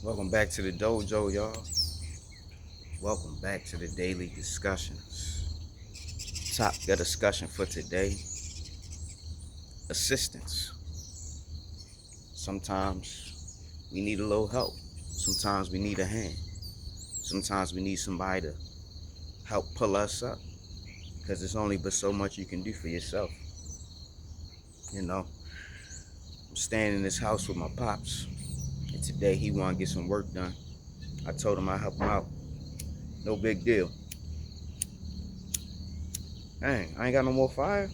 Welcome back to the dojo, y'all. Welcome back to the daily discussions. Topic of discussion for today: assistance. Sometimes we need a little help. Sometimes we need a hand. Sometimes we need somebody to help pull us up because there's only but so much you can do for yourself. You know, I'm staying in this house with my pops, and today he want to get some work done. I told him I'd help him out. No big deal. Dang, I ain't got no more fire.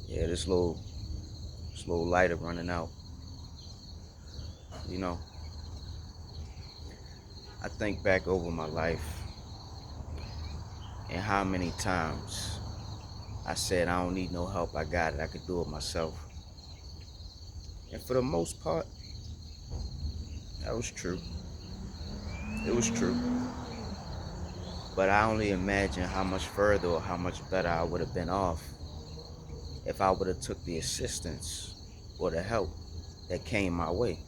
Yeah, this little lighter running out. You know, I think back over my life and how many times I said I don't need no help, I got it, I could do it myself. And for the most part, that was true. It was true. But I only imagine how much further or how much better I would have been off if I would have took the assistance or the help that came my way.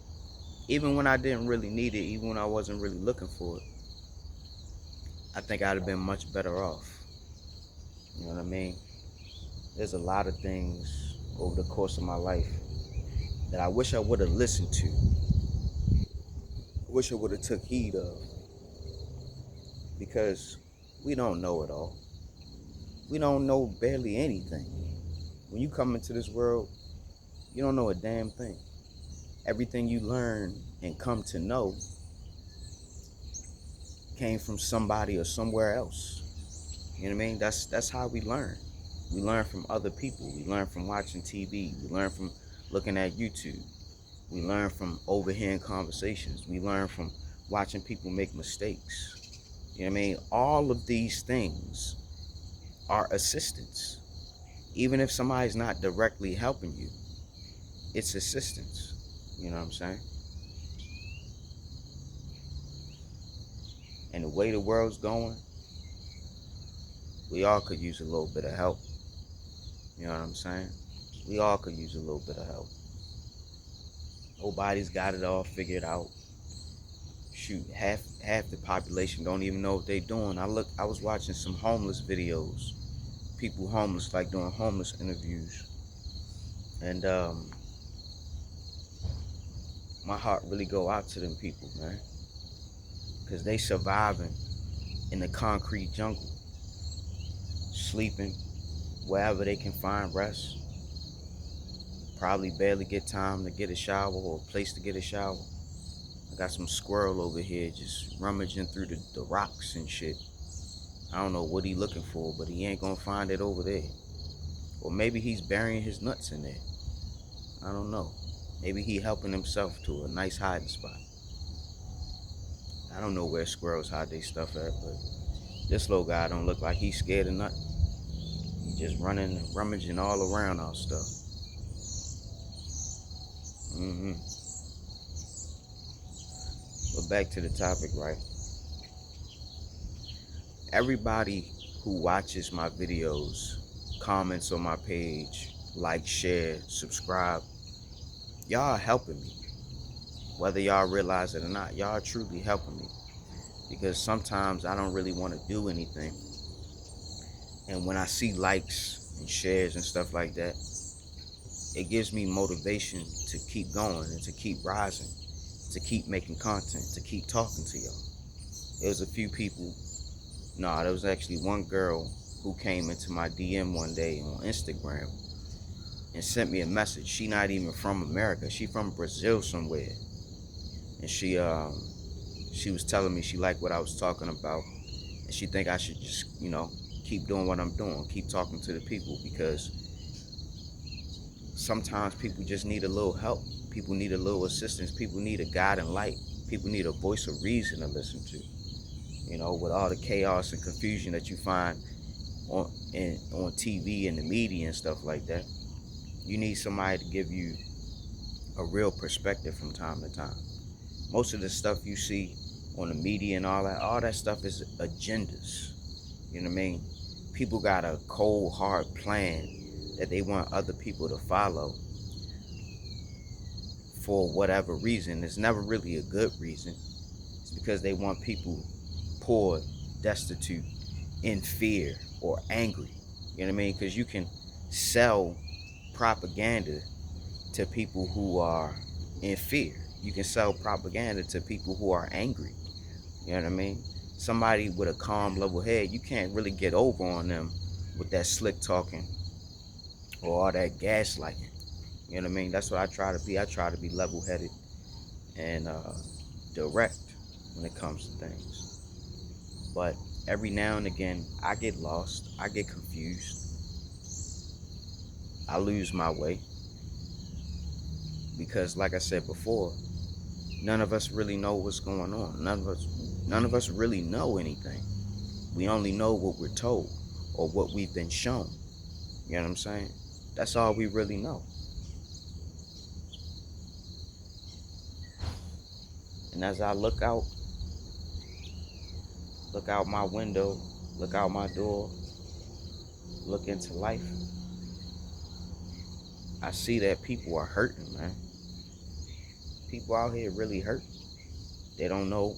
Even when I didn't really need it, even when I wasn't really looking for it, I think I'd have been much better off. You know what I mean? There's a lot of things over the course of my life that I wish I would have listened to. I wish I would have took heed of, because we don't know it all. We don't know barely anything. When you come into this world, you don't know a damn thing. Everything you learn and come to know came from somebody or somewhere else. You know what I mean? That's how we learn. We learn from other people. We learn from watching TV. We learn from looking at YouTube. We learn from overhearing conversations. We learn from watching people make mistakes. You know what I mean? All of these things are assistance. Even if somebody's not directly helping you, it's assistance. You know what I'm saying? And the way the world's going, we all could use a little bit of help. You know what I'm saying? We all could use a little bit of help. Nobody's got it all figured out. Shoot, half the population don't even know what they're doing. I was watching some homeless videos. People homeless, like doing homeless interviews. And my heart really go out to them people, man. Because they surviving in the concrete jungle, sleeping wherever they can find rest. Probably barely get time to get a shower or a place to get a shower. I got some squirrel over here just rummaging through the rocks and shit. I don't know what he looking for, but he ain't gonna find it over there. Or maybe he's burying his nuts in there. I don't know. Maybe he helping himself to a nice hiding spot. I don't know where squirrels hide their stuff at, but this little guy don't look like he's scared of nothing. He just running, rummaging all around our stuff. hmm But back to the topic, right? Everybody who watches my videos, comments on my page, like, share, subscribe, y'all are helping me. Whether y'all realize it or not, y'all are truly helping me. Because sometimes I don't really want to do anything. And when I see likes and shares and stuff like that, it gives me motivation to keep going and to keep rising, to keep making content, to keep talking to y'all. There was a few people, there was actually one girl who came into my DM one day on Instagram and sent me a message. She not even from America. She from Brazil somewhere. And she was telling me she liked what I was talking about, and she think I should just, keep doing what I'm doing, keep talking to the people, because sometimes people just need a little help. People need a little assistance. People need a guiding light. People need a voice of reason to listen to. With all the chaos and confusion that you find on TV and the media and stuff like that, you need somebody to give you a real perspective from time to time. Most of the stuff you see on the media and all that stuff is agendas. You know what I mean? People got a cold, hard plan that they want other people to follow for whatever reason. It's never really a good reason. It's because they want people poor, destitute, in fear, or angry. You know what I mean? Because you can sell propaganda to people who are in fear. You can sell propaganda to people who are angry. You know what I mean? Somebody with a calm, level head, you can't really get over on them with that slick talking or all that gaslighting. You know what I mean? That's what I try to be. I try to be level headed and direct when it comes to things. But every now and again, I get lost. I get confused. I lose my way. Because like I said before, none of us really know what's going on. None of us really know anything. We only know what we're told or what we've been shown. You know what I'm saying? That's all we really know. And as I look out my window, look out my door, look into life, I see that people are hurting, man. People out here really hurt. They don't know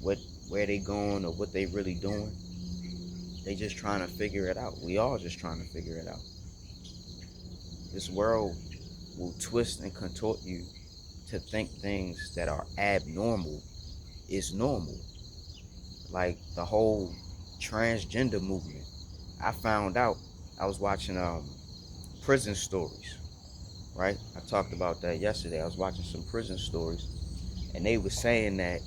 where they going or what they really doing. They just trying to figure it out. We all just trying to figure it out. This world will twist and contort you to think things that are abnormal is normal. Like the whole transgender movement. I found out, I was watching prison stories, right? I talked about that yesterday. I was watching some prison stories, and they were saying that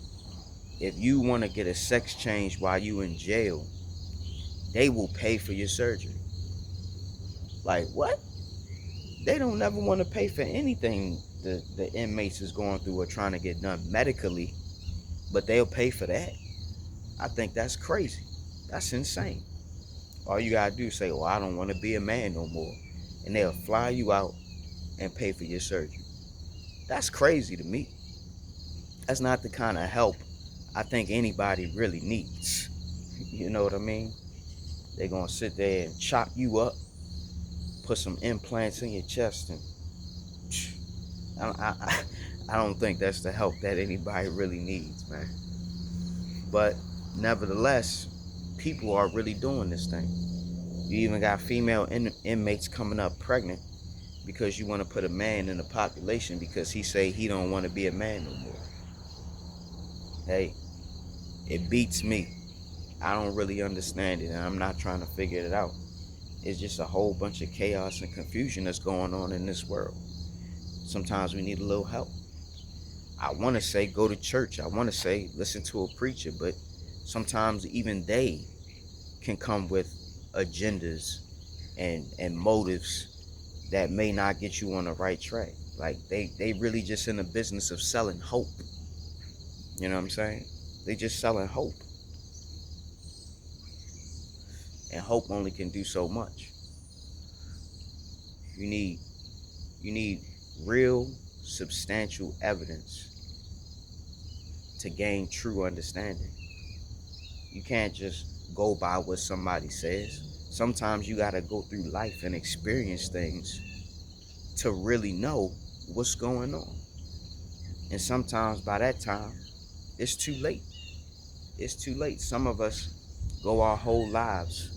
if you want to get a sex change while you in jail, they will pay for your surgery. Like, what? They don't never want to pay for anything the inmates is going through or trying to get done medically, but they'll pay for that. I think that's crazy. That's insane. All you gotta do is say, "Oh, I don't want to be a man no more," and they'll fly you out and pay for your surgery. That's crazy to me. That's not the kind of help I think anybody really needs. You know what I mean? They're gonna sit there and chop you up, put some implants in your chest, and I don't think that's the help that anybody really needs, man. But nevertheless, people are really doing this thing. You even got female inmates coming up pregnant because you want to put a man in the population because he say he don't want to be a man no more. Hey, it beats me. I don't really understand it, and I'm not trying to figure it out. It's just a whole bunch of chaos and confusion that's going on in this world. Sometimes we need a little help. I want to say go to church. I want to say listen to a preacher, but sometimes even they can come with agendas and motives that may not get you on the right track. Like they really just in the business of selling hope. You know what I'm saying? They just selling hope. And hope only can do so much. You need real substantial evidence to gain true understanding. You can't just go by what somebody says. Sometimes you got to go through life and experience things to really know what's going on. And sometimes by that time, it's too late. It's too late. Some of us go our whole lives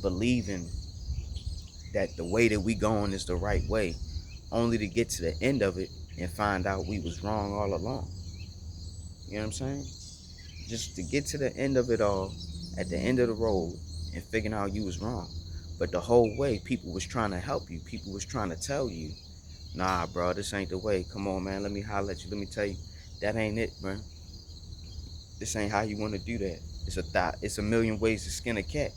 believing that the way that we going is the right way, only to get to the end of it and find out we was wrong all along. You know what I'm saying? Just to get to the end of it all, at the end of the road, and figuring out you was wrong. But the whole way, people was trying to help you. People was trying to tell you, nah, bro, this ain't the way. Come on, man, let me holler at you. Let me tell you, that ain't it, bro. This ain't how you want to do that. It's a million ways to skin a cat.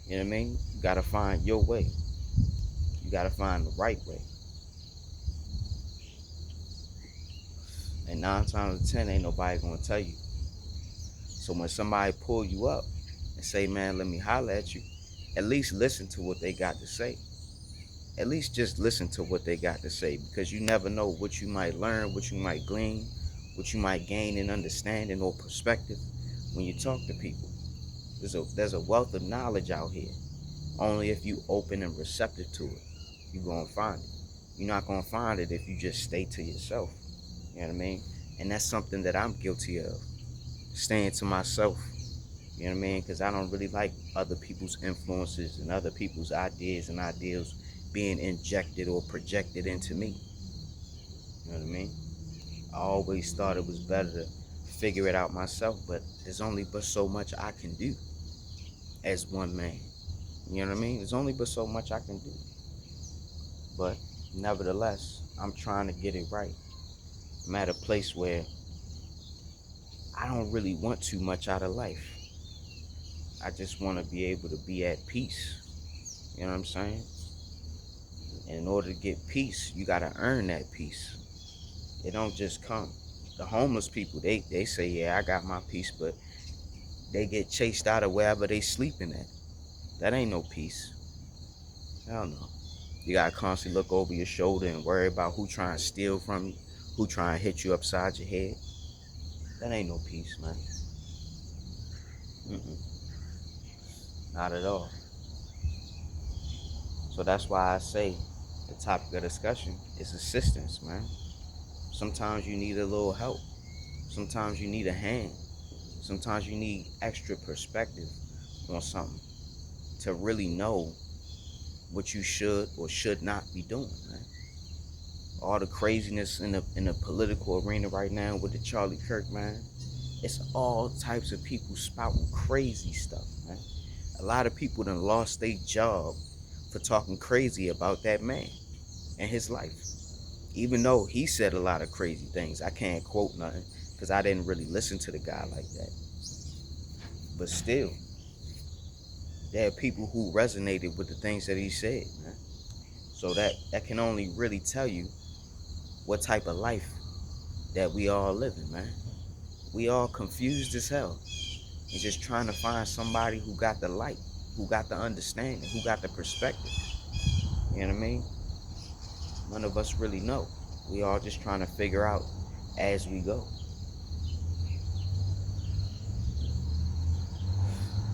You know what I mean? You gotta find your way. You gotta find the right way. And 9 times out of 10, ain't nobody gonna tell you. So when somebody pull you up and say, man, let me holler at you, at least listen to what they got to say. At least just listen to what they got to say, because you never know what you might learn, what you might glean, what you might gain in understanding or perspective when you talk to people. There's a wealth of knowledge out here, only if you open and receptive to it. you're going to find it. You're not going to find it if you just stay to yourself. You know what I mean? And that's something that I'm guilty of, staying to myself. You know what I mean? Because I don't really like other people's influences and other people's ideas and ideals being injected or projected into me. You know what I mean? I always thought it was better to figure it out myself, but there's only but so much I can do as one man. You know what I mean? There's only but so much I can do. But nevertheless, I'm trying to get it right. I'm at a place where I don't really want too much out of life. I just want to be able to be at peace. You know what I'm saying? And in order to get peace, you got to earn that peace. It don't just come. The homeless people, they say, yeah, I got my peace, but they get chased out of wherever they sleeping at. That ain't no peace. Hell no. You gotta constantly look over your shoulder and worry about who trying to steal from you, who trying to hit you upside your head. That ain't no peace, man. Mm-mm. Not at all. So that's why I say the topic of discussion is assistance, man. Sometimes you need a little help. Sometimes you need a hand. Sometimes you need extra perspective on something to really know what you should or should not be doing, man. All the craziness in the political arena right now with the Charlie Kirk, man. It's all types of people spouting crazy stuff, man. A lot of people done lost their job for talking crazy about that man and his life. Even though he said a lot of crazy things. I can't quote nothing because I didn't really listen to the guy like that. But still, there are people who resonated with the things that he said, man. So that can only really tell you what type of life that we all living, man. We all confused as hell and just trying to find somebody who got the light, who got the understanding, who got the perspective. You know what I mean? None of us really know. We all just trying to figure out as we go.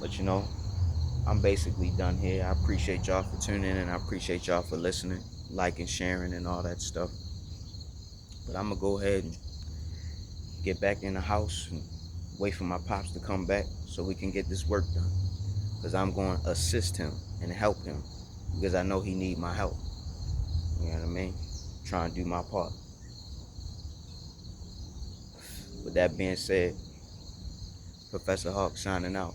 But you know, I'm basically done here. I appreciate y'all for tuning in and I appreciate y'all for listening, liking, sharing, and all that stuff. But I'm gonna go ahead and get back in the house and wait for my pops to come back so we can get this work done. Because I'm going to assist him and help him because I know he need my help. You know what I mean? Trying to do my part. With that being said, Professor Hawk signing out.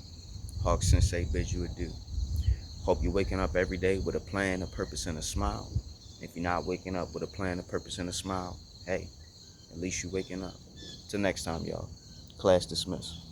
Hawk Sensei bids you adieu. Hope you're waking up every day with a plan, a purpose, and a smile. If you're not waking up with a plan, a purpose, and a smile, hey, at least you're waking up. Till next time, y'all. Class dismissed.